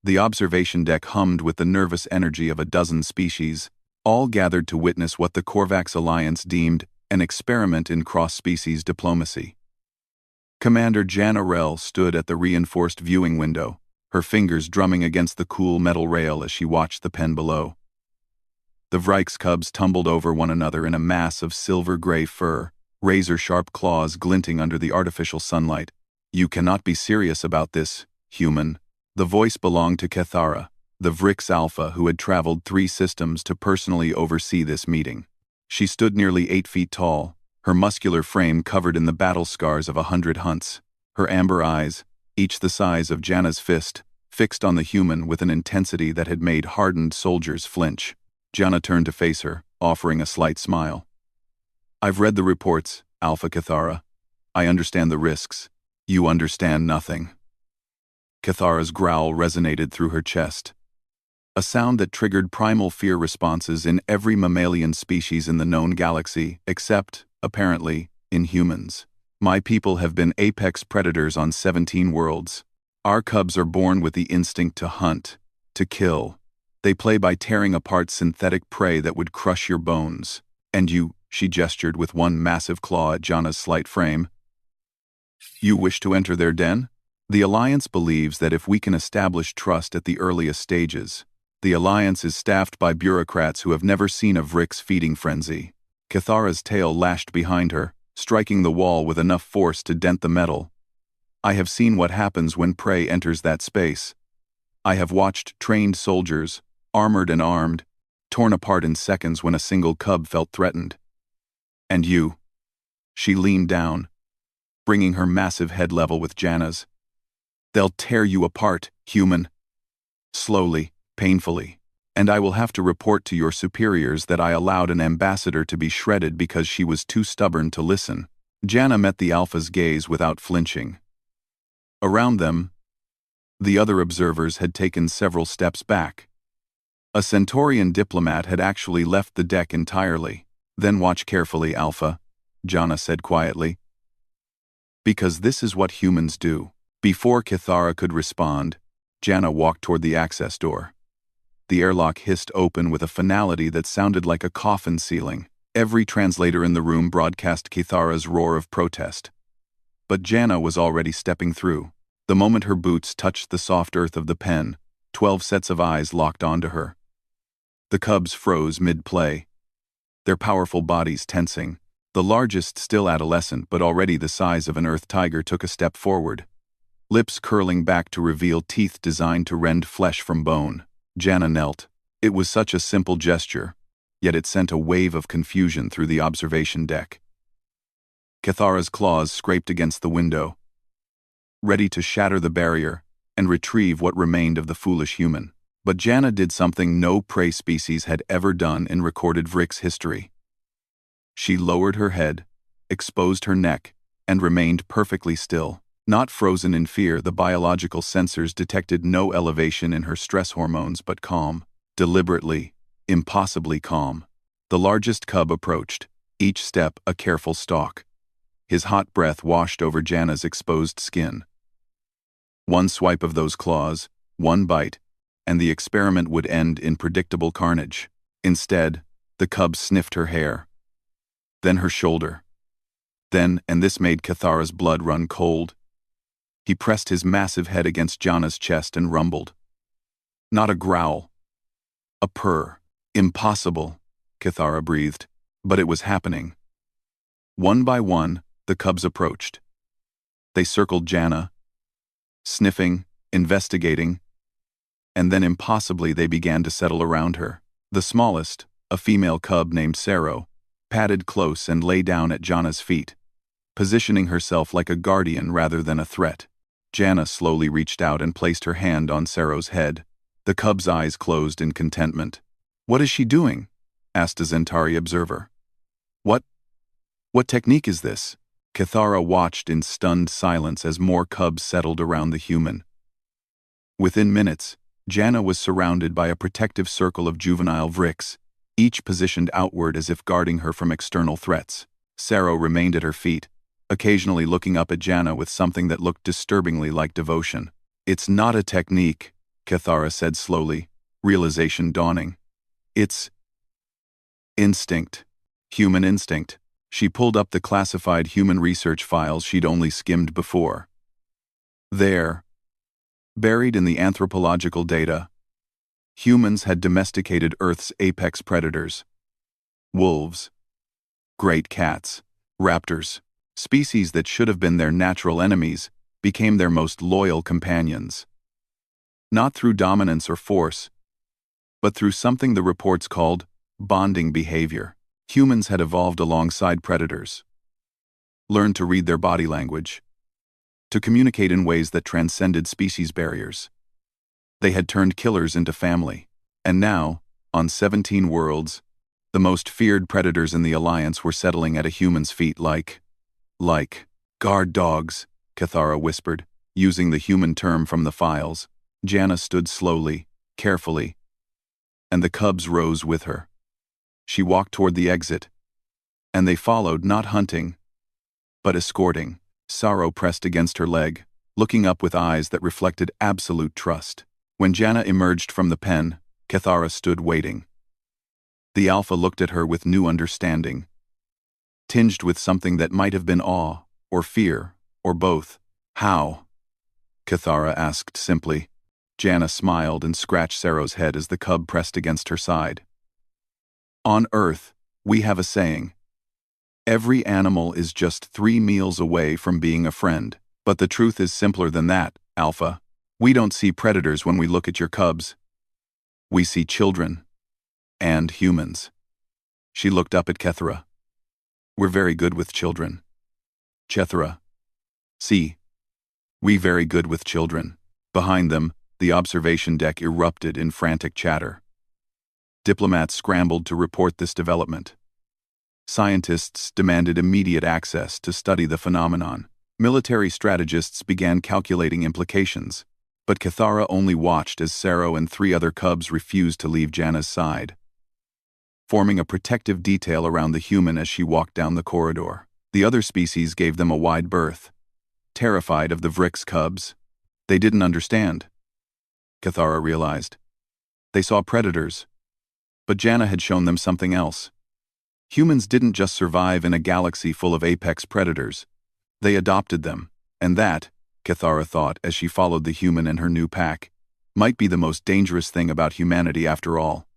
The observation deck hummed with the nervous energy of a dozen species, all gathered to witness what the Korvax Alliance deemed an experiment in cross-species diplomacy. Commander Jana Rell stood at the reinforced viewing window, her fingers drumming against the cool metal rail as she watched the pen below. The Vryk's cubs tumbled over one another in a mass of silver-gray fur, razor-sharp claws glinting under the artificial sunlight. "You cannot be serious about this, human." The voice belonged to Kethara, the Vryk's alpha who had traveled 3 systems to personally oversee this meeting. She stood nearly 8 feet tall, her muscular frame covered in the battle scars of 100 hunts, her amber eyes, each the size of Jana's fist, fixed on the human with an intensity that had made hardened soldiers flinch. Jana turned to face her, offering a slight smile. "I've read the reports, Alpha Kethara. I understand the risks. You understand nothing." Kethara's growl resonated through her chest, a sound that triggered primal fear responses in every mammalian species in the known galaxy, except, apparently, in humans. "My people have been apex predators on 17 worlds. Our cubs are born with the instinct to hunt, to kill. They play by tearing apart synthetic prey that would crush your bones. And you," she gestured with one massive claw at Jana's slight frame, "you wish to enter their den? The Alliance believes that if we can establish trust at the earliest stages, the Alliance is staffed by bureaucrats who have never seen a Vryk's feeding frenzy." Kethara's tail lashed behind her, striking the wall with enough force to dent the metal. "I have seen what happens when prey enters that space. I have watched trained soldiers, armored and armed, torn apart in seconds when a single cub felt threatened. And you." She leaned down, bringing her massive head level with Jana's. "They'll tear you apart, human. Slowly, painfully. And I will have to report to your superiors that I allowed an ambassador to be shredded because she was too stubborn to listen." Jana met the Alpha's gaze without flinching. Around them, the other observers had taken several steps back. A Centaurian diplomat had actually left the deck entirely. "Then watch carefully, Alpha," Jana said quietly. "Because this is what humans do." Before Kethara could respond, Jana walked toward the access door. The airlock hissed open with a finality that sounded like a coffin ceiling. Every translator in the room broadcast Kethara's roar of protest. But Jana was already stepping through. The moment her boots touched the soft earth of the pen, 12 sets of eyes locked onto her. The cubs froze mid-play, their powerful bodies tensing. The largest, still adolescent but already the size of an earth tiger, took a step forward, lips curling back to reveal teeth designed to rend flesh from bone. Jana knelt. It was such a simple gesture, yet it sent a wave of confusion through the observation deck. Kethara's claws scraped against the window, ready to shatter the barrier and retrieve what remained of the foolish human. But Jana did something no prey species had ever done in recorded Vryk's history. She lowered her head, exposed her neck, and remained perfectly still. Not frozen in fear, the biological sensors detected no elevation in her stress hormones, but calm, deliberately, impossibly calm. The largest cub approached, each step a careful stalk. His hot breath washed over Jana's exposed skin. One swipe of those claws, one bite, and the experiment would end in predictable carnage. Instead, the cub sniffed her hair, then her shoulder. Then, and this made Kethara's blood run cold, he pressed his massive head against Jana's chest and rumbled. Not a growl, a purr. "Impossible," Kethara breathed, but it was happening. One by one, the cubs approached. They circled Jana, sniffing, investigating, and then impossibly they began to settle around her. The smallest, a female cub named Saro, padded close and lay down at Jana's feet, positioning herself like a guardian rather than a threat. Jana slowly reached out and placed her hand on Saro's head. The cub's eyes closed in contentment. "What is she doing?" asked a Zentari observer. What technique is this?" Kethara watched in stunned silence as more cubs settled around the human. Within minutes, Jana was surrounded by a protective circle of juvenile Vryks, each positioned outward as if guarding her from external threats. Saro remained at her feet, occasionally looking up at Jana with something that looked disturbingly like devotion. "It's not a technique," Cathara said slowly, realization dawning. It's instinct. Human instinct. She pulled up the classified human research files she'd only skimmed before. There, buried in the anthropological data, humans had domesticated Earth's apex predators. Wolves, great cats, raptors, species that should have been their natural enemies, became their most loyal companions. Not through dominance or force, but through something the reports called bonding behavior. Humans had evolved alongside predators, learned to read their body language, to communicate in ways that transcended species barriers. They had turned killers into family, and now, on 17 worlds, the most feared predators in the Alliance were settling at a human's feet like guard dogs, Cathara whispered, using the human term from the files. Janna stood slowly, carefully, and the cubs rose with her. She walked toward the exit, and they followed, not hunting, but escorting. Sorrow pressed against her leg, looking up with eyes that reflected absolute trust. When Janna emerged from the pen, Cathara stood waiting. The Alpha looked at her with new understanding, tinged with something that might have been awe, or fear, or both. How? Cathara asked simply. Janna smiled and scratched Sarah's head as the cub pressed against her side. On Earth, we have a saying. Every animal is just 3 meals away from being a friend. But the truth is simpler than that, Alpha. We don't see predators when we look at your cubs. We see children. And humans. She looked up at Kethra. We're very good with children. Chethra. See. We very good with children. Behind them, the observation deck erupted in frantic chatter. Diplomats scrambled to report this development. Scientists demanded immediate access to study the phenomenon. Military strategists began calculating implications, but Cathara only watched as Saro and 3 other cubs refused to leave Janna's side, forming a protective detail around the human as she walked down the corridor. The other species gave them a wide berth, terrified of the Vrix cubs. They didn't understand, Cathara realized. They saw predators, but Janna had shown them something else. Humans didn't just survive in a galaxy full of apex predators. They adopted them, and that, Cathara thought as she followed the human and her new pack, might be the most dangerous thing about humanity after all.